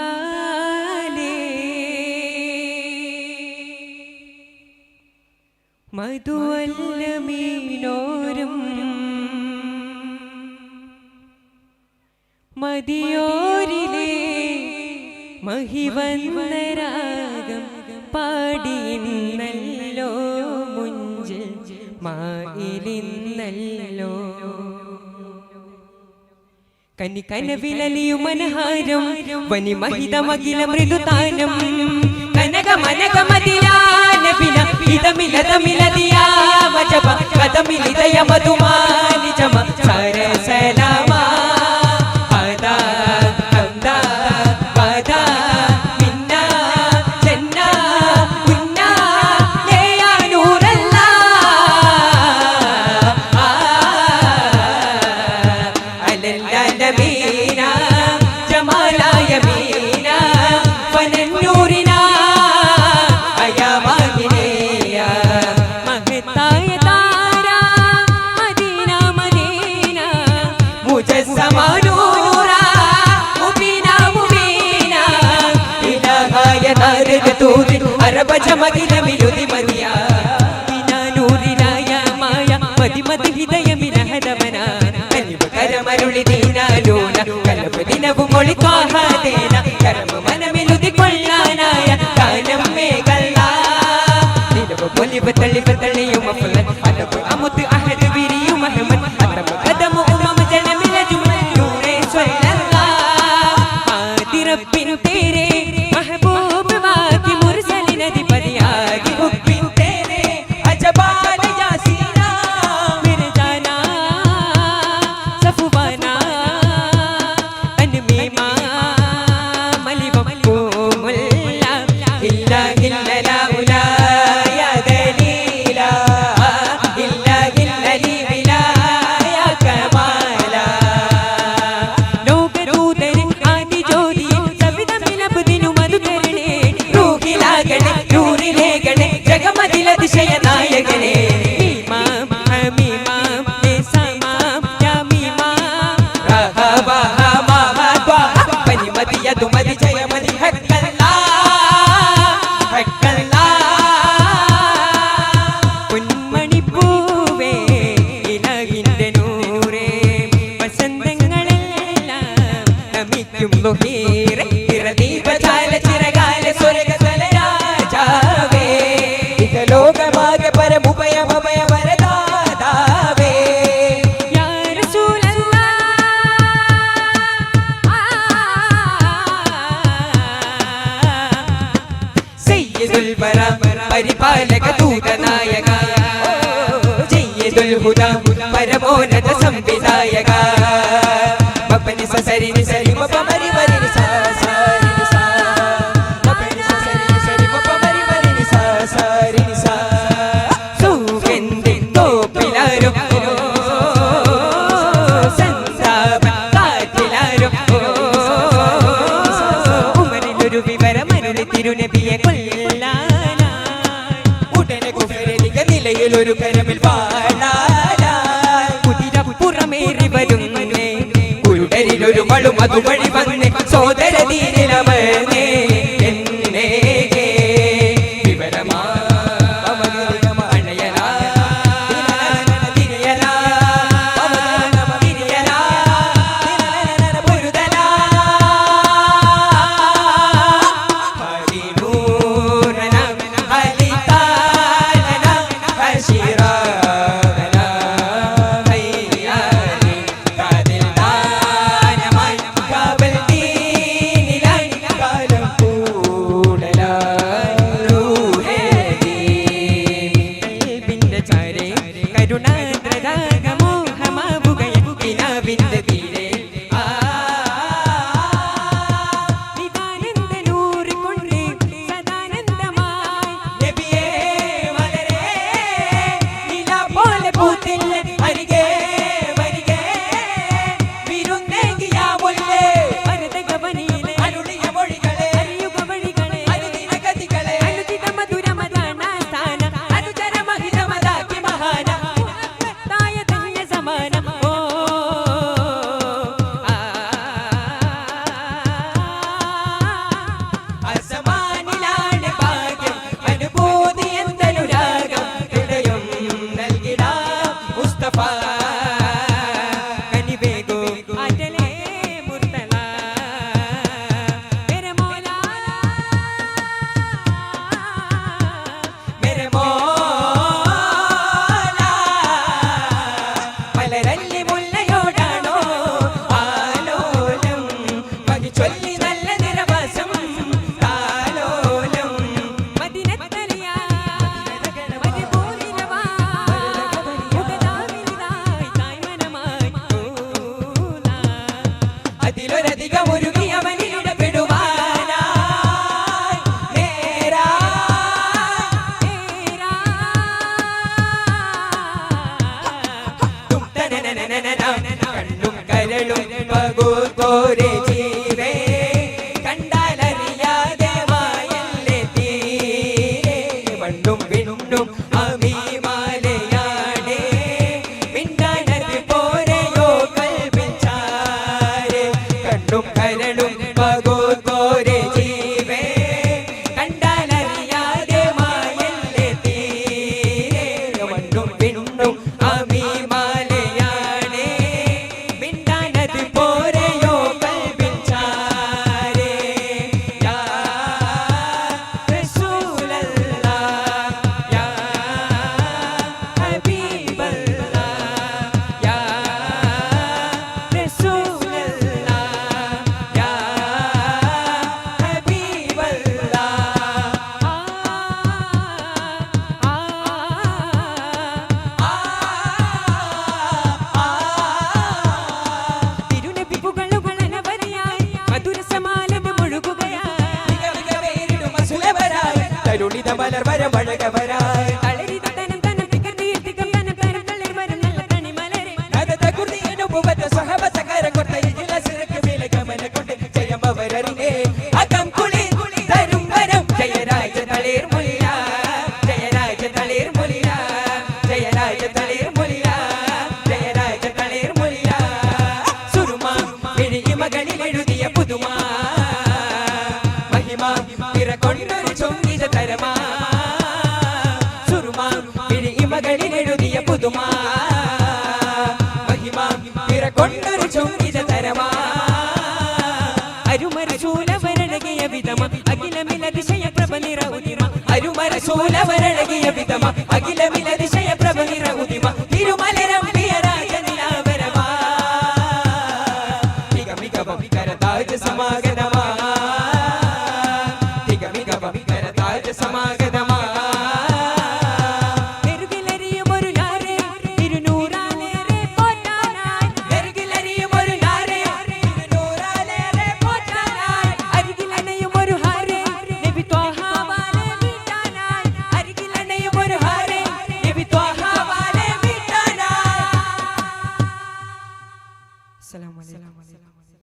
ചുങ്കാലേ മധുവല്ല മീനോരും മതിയോരിലേ മഹിവന്ദരാഗം പാടിയിന്നല്ലോ മുഞ്ചിൽ മായിലിന്നല്ലോ കനികനവിലലിയു മനഹാരം വനി മഹിതമഖില മൃദുതാനം കനക മനക മദിലാനബിന ഇദമിലദമിലദിയാ വജബ കദമിലിദയ മധുമാനി ജമ സരസലാമ ആദാ ഹംദാ വാദാ മിന്നാ ജന്നാ ഉന്നാ യാ നൂറല്ലാ അലല്ലമീനാ ജമാലായ മീനാ ഫനന്നൂരിനാ അയാമാഹിനേയ മഹത്തായ താര Medina Medina മുജസ്സമാ നൂറാ Mubeena Mubeena ഇലാഹായ Narada തൂതി അറബ ജമകില മിലുതി മദിയ ബിനാ നൂരിനായ മായ മദി മദി ഹിദയമിന ഹദമന കനിവ കരമരുളി ദീനാലൂന കലപ ദിനവു മൊളി ത്വാഹാദേന കരമ മനമിലുതി കൊള്ളാനായ കാനം മേഘല്ല നിലവ പൊലിവ തളിവ തളിയും അഫലൻ അദബ് അമുത് അഹദ് വിരിയും Ahmad അദബ് കദമ ഉമമ ജനമില Jumal നൂറേ സ്വല്ലല്ലാഹ് ആദി റബ്ബിൻ തേരെ മെഹബൂബ് വാകി മുർസലിൻ അധിപതിയാകി ഹുബ്ബിൻ തേരെ അജബാന യാസീന മേരെ ജാനാ സഫുവാനാ അൻമീമാ മലിവക്കൂമുല്ല ഇല്ലാ ഇല്ലലാ ഉലാ യാ ദലീലാ ഇല്ലാ ഇല്ലലി ബിലാ യാ കമാലാ ലോകദൂതൻ ആദി ജ്യോതി സവിതമിലബ്ദിനു മധുതരണേ റൂഹിലാകണേ നൂറിലേകണേ ജഗമതിലതിശയ നായകനേ ഇമാം ഹമീമാം നിസമാം യാ മീമാം പനി മതി യദു മതി ജയ മതി ഹക്കല്ലാ ഹക്കല്ലാ പൊന്മണിപ്പൂവേ ഇലഹിന്റെ നൂറേ വസന്തങ്ങളെല്ലാം നമിക്കും നുഹീറേ ഇറദീപജാല ചിരകാല സ്വർഗതല രാജാവേ ഇഹലോകമാകെ പരമുപയമഭയ വരദാതാവേ യാ സയ്യിദുൽ വരാ പരിപാലക ദൂതനായക ജയ്യിദുൽ ഹുദാ പരമോന്നത സംവിധായക മപ്പനി സസരിനി സരി മപമരി മരി സാ സരി സാ മപ്പനി സസരിനി സരി മപമരി മരി സാ സരി സാ സുഗന്ധി തോപ്പിലാരോ സന്താപ കാറ്റിലാരോ ഉമരിലൊരു വിവരമരുളി തിരുനബിയെ കൊല്ലാനായി ഉടനെ കുഫരിക നിലയിലൊരു കരമിൽ വാഴാനായി കുതിരപ്പുറമേറി വരുന്നേ കുരുടരിലൊരു മളും അതുവഴി വന്നേ സോദര ദീനിലമർന്നേ എന്നേ വിവരമാ അണയലാ തിരയലാ തിരയലാ പൊരുതലാ ഹരിനൂരന ഹലിതാനന ഹശിറാന ഹയ്യാനി കാതിൽ ദാനമായി കാബൽ മഴകവരായി അരുമരശൂലവരഴകിയ വിധമ അഖിലമിലതിശയ പ്രഭ നിറഉദിമ തിരുമലരം പ്രിയരാജ നിലാവരമാ മിക മിക ഭവികര താജ സമാഗ